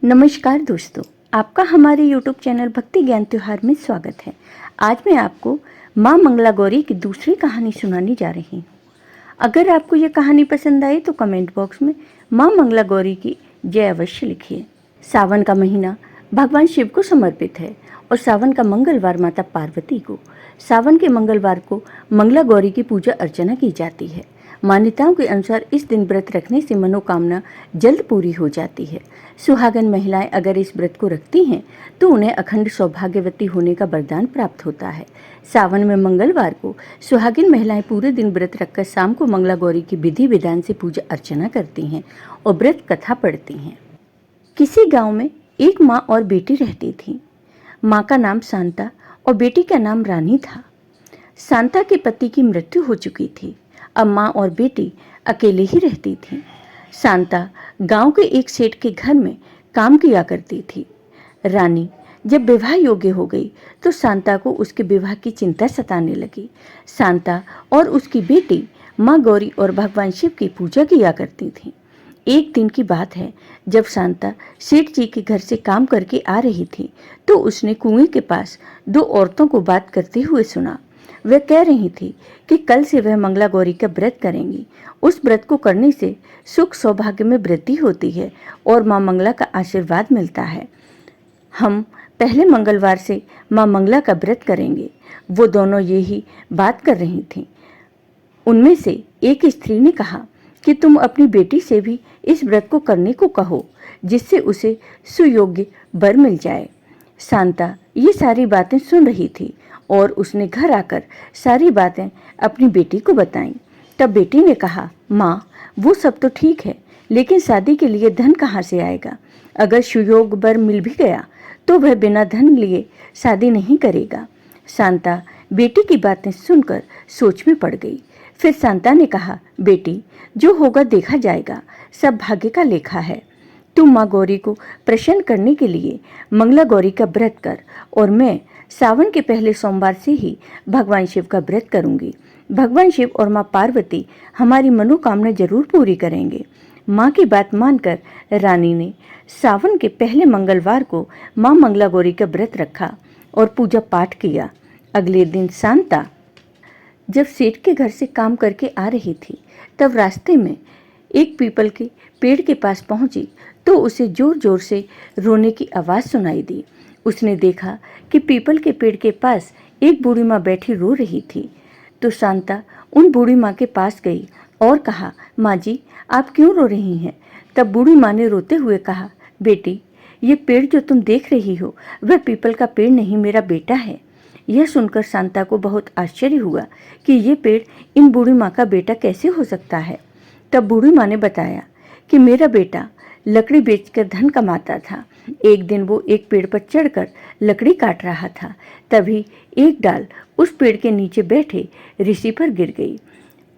नमस्कार दोस्तों, आपका हमारे YouTube चैनल भक्ति ज्ञान त्योहार में स्वागत है। आज मैं आपको माँ मंगला गौरी की दूसरी कहानी सुनाने जा रही हूँ। अगर आपको ये कहानी पसंद आई तो कमेंट बॉक्स में माँ मंगला गौरी की जय अवश्य लिखिए। सावन का महीना भगवान शिव को समर्पित है और सावन का मंगलवार माता पार्वती को। सावन के मंगलवार को मंगला गौरी की पूजा अर्चना की जाती है। मान्यताओं के अनुसार इस दिन व्रत रखने से मनोकामना जल्द पूरी हो जाती है। सुहागन महिलाएं अगर इस व्रत को रखती हैं तो उन्हें अखंड सौभाग्यवती होने का वरदान प्राप्त होता है। सावन में मंगलवार को सुहागिन महिलाएं पूरे दिन व्रत रखकर शाम को मंगला गौरी की विधि विधान से पूजा अर्चना करती हैं और व्रत कथा पढ़ती हैं। किसी गांव में एक माँ और बेटी रहती थी। माँ का नाम शांता और बेटी का नाम रानी था। शांता के पति की मृत्यु हो चुकी थी। अब माँ और बेटी अकेले ही रहती थी। शांता गांव के एक सेठ के घर में काम किया करती थी। रानी जब विवाह योग्य हो गई तो शांता को उसके विवाह की चिंता सताने लगी। शांता और उसकी बेटी माँ गौरी और भगवान शिव की पूजा किया करती थी। एक दिन की बात है, जब शांता सेठ जी के घर से काम करके आ रही थी तो उसने कुएं के पास दो औरतों को बात करते हुए सुना। वह कह रही थी कि कल से वह मंगला गौरी का व्रत करेंगी। उस व्रत को करने से सुख सौभाग्य में वृद्धि होती है और माँ मंगला का आशीर्वाद मिलता है। हम पहले मंगलवार से माँ मंगला का व्रत करेंगे। वो दोनों यही बात कर रही थीं। उनमें से एक स्त्री ने कहा कि तुम अपनी बेटी से भी इस व्रत को करने को कहो, जिससे उसे सुयोग्य वर मिल जाए। शांता ये सारी बातें सुन रही थी और उसने घर आकर सारी बातें अपनी बेटी को बताईं। तब बेटी ने कहा, माँ वो सब तो ठीक है, लेकिन शादी के लिए धन कहाँ से आएगा? अगर सुयोग वर मिल भी गया तो वह बिना धन लिए शादी नहीं करेगा। शांता बेटी की बातें सुनकर सोच में पड़ गई। फिर शांता ने कहा, बेटी जो होगा देखा जाएगा, सब भाग्य का लेखा है। तुम माँ गौरी को प्रसन्न करने के लिए मंगला गौरी का व्रत कर और मैं सावन के पहले सोमवार से ही भगवान शिव का व्रत करूंगी। भगवान शिव और माँ पार्वती हमारी मनोकामना जरूर पूरी करेंगे। माँ की बात मानकर रानी ने सावन के पहले मंगलवार को माँ मंगला गौरी का व्रत रखा और पूजा पाठ किया। अगले दिन शांता जब सेठ के घर से काम करके आ रही थी तब रास्ते में एक पीपल के पेड़ के पास पहुंची तो उसे जोर जोर से रोने की आवाज़ सुनाई दी। उसने देखा कि पीपल के पेड़ के पास एक बूढ़ी माँ बैठी रो रही थी। तो शांता उन बूढ़ी माँ के पास गई और कहा, माँ जी आप क्यों रो रही हैं? तब बूढ़ी माँ ने रोते हुए कहा, बेटी ये पेड़ जो तुम देख रही हो वह पीपल का पेड़ नहीं, मेरा बेटा है। यह सुनकर शांता को बहुत आश्चर्य हुआ कि ये पेड़ इन बूढ़ी माँ का बेटा कैसे हो सकता है। तब बूढ़ी माँ ने बताया कि मेरा बेटा लकड़ी बेचकर धन कमाता था। एक दिन वो एक पेड़ पर चढ़कर लकड़ी काट रहा था, तभी एक डाल उस पेड़ के नीचे बैठे ऋषि पर गिर गई।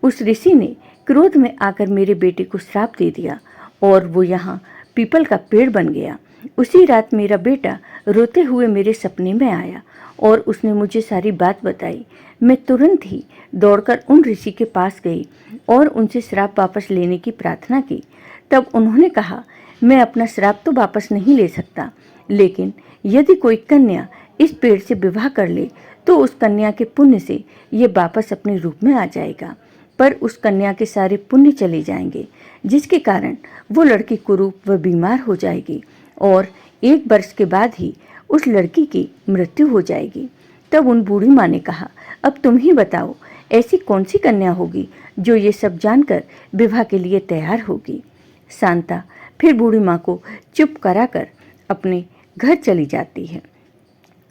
उस ऋषि ने क्रोध में आकर मेरे बेटे को श्राप दे दिया और वो यहाँ पीपल का पेड़ बन गया। उसी रात मेरा बेटा रोते हुए मेरे सपने में आया और उसने मुझे सारी बात बताई। मैं तुरंत ही दौड़कर उन ऋषि के पास गई और उनसे श्राप वापस लेने की प्रार्थना की। तब उन्होंने कहा, मैं अपना श्राप तो वापस नहीं ले सकता, लेकिन यदि कोई कन्या इस पेड़ से विवाह कर ले तो उस कन्या के पुण्य से ये वापस अपने रूप में आ जाएगा, पर उस कन्या के सारे पुण्य चले जाएंगे, जिसके कारण वो लड़की कुरूप व बीमार हो जाएगी और 1 वर्ष के बाद ही उस लड़की की मृत्यु हो जाएगी। तब उन बूढ़ी माँ ने कहा, अब तुम ही बताओ ऐसी कौन सी कन्या होगी जो ये सब जानकर विवाह के लिए तैयार होगी। शांता फिर बूढ़ी माँ को चुप कराकर अपने घर चली जाती है।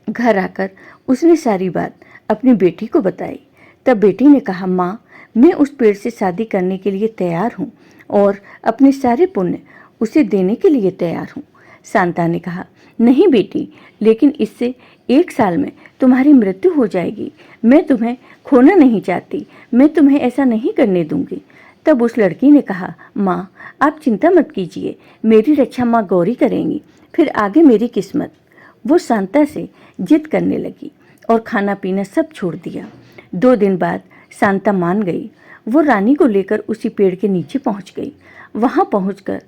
घर आकर उसने सारी बात अपनी बेटी को बताई। तब बेटी ने कहा, माँ मैं उस पेड़ से शादी करने के लिए तैयार हूँ और अपने सारे पुण्य उसे देने के लिए तैयार हूँ। शांता ने कहा, नहीं बेटी, लेकिन इससे 1 साल में तुम्हारी मृत्यु हो जाएगी। मैं तुम्हें खोना नहीं चाहती, मैं तुम्हें ऐसा नहीं करने दूंगी। तब उस लड़की ने कहा, माँ आप चिंता मत कीजिए, मेरी रक्षा माँ गौरी करेंगी, फिर आगे मेरी किस्मत। वो शांता से जिद करने लगी और खाना पीना सब छोड़ दिया। 2 दिन बाद शांता मान गई। वो रानी को लेकर उसी पेड़ के नीचे पहुंच गई। वहां पहुंचकर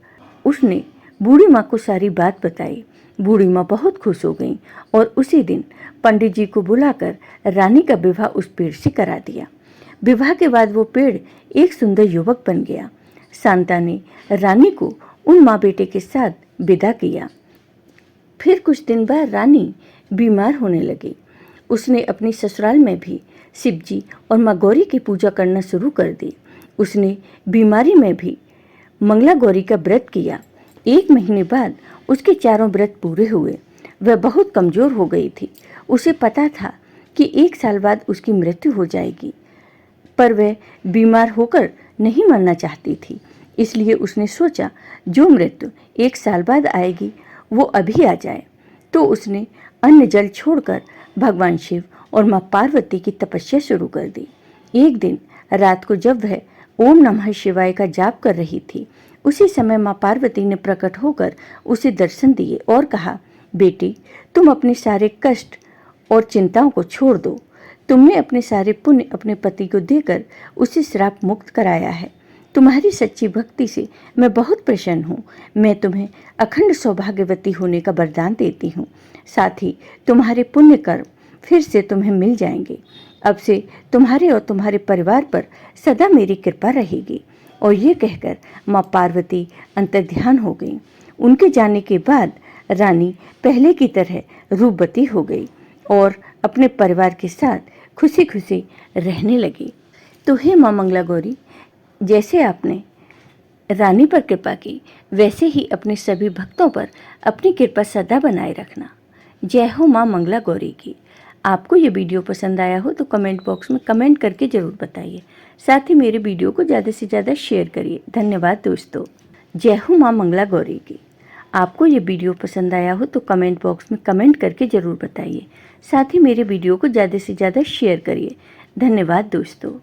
उसने बूढ़ी माँ को सारी बात बताई। बूढ़ी माँ बहुत खुश हो गई और उसी दिन पंडित जी को बुलाकर रानी का विवाह उस पेड़ से करा दिया। विवाह के बाद वो पेड़ एक सुंदर युवक बन गया। शांता ने रानी को उन माँ बेटे के साथ विदा किया। फिर कुछ दिन बाद रानी बीमार होने लगी। उसने अपनी ससुराल में भी शिवजी और माँ गौरी की पूजा करना शुरू कर दी। उसने बीमारी में भी मंगला गौरी का व्रत किया। 1 महीने बाद उसके चारों व्रत पूरे हुए। वह बहुत कमज़ोर हो गई थी। उसे पता था कि 1 साल बाद उसकी मृत्यु हो जाएगी, पर वह बीमार होकर नहीं मरना चाहती थी। इसलिए उसने सोचा जो मृत्यु 1 साल बाद आएगी वो अभी आ जाए। तो उसने अन्न जल छोड़कर भगवान शिव और माँ पार्वती की तपस्या शुरू कर दी। एक दिन रात को जब वह ओम नमः शिवाय का जाप कर रही थी, उसी समय माँ पार्वती ने प्रकट होकर उसे दर्शन दिए और कहा, बेटी, तुम अपने सारे कष्ट और चिंताओं को छोड़ दो। तुमने अपने सारे पुण्य अपने पति को देकर उसे श्राप मुक्त कराया है। तुम्हारी सच्ची भक्ति से मैं बहुत प्रसन्न हूँ। मैं तुम्हें अखंड सौभाग्यवती होने का वरदान देती हूँ। साथ ही तुम्हारे पुण्य कर्म फिर से तुम्हें मिल जाएंगे। अब से तुम्हारे और तुम्हारे परिवार पर सदा मेरी कृपा रहेगी। और ये कहकर माँ पार्वती अंतर्ध्यान हो गई। उनके जाने के बाद रानी पहले की तरह रूपवती हो गई और अपने परिवार के साथ खुशी खुशी रहने लगी। तो हे माँ मंगला गौरी, जैसे आपने रानी पर कृपा की, वैसे ही अपने सभी भक्तों पर अपनी कृपा सदा बनाए रखना। जय हो माँ मंगला गौरी की। आपको ये वीडियो पसंद आया हो तो कमेंट बॉक्स में कमेंट करके ज़रूर बताइए। साथ ही मेरे वीडियो को ज़्यादा से ज़्यादा शेयर करिए। धन्यवाद दोस्तों। जय हो माँ मंगला गौरी की। आपको ये वीडियो पसंद आया हो तो कमेंट बॉक्स में कमेंट करके ज़रूर बताइए। साथ ही मेरे वीडियो को ज़्यादा से ज़्यादा शेयर करिए। धन्यवाद दोस्तों।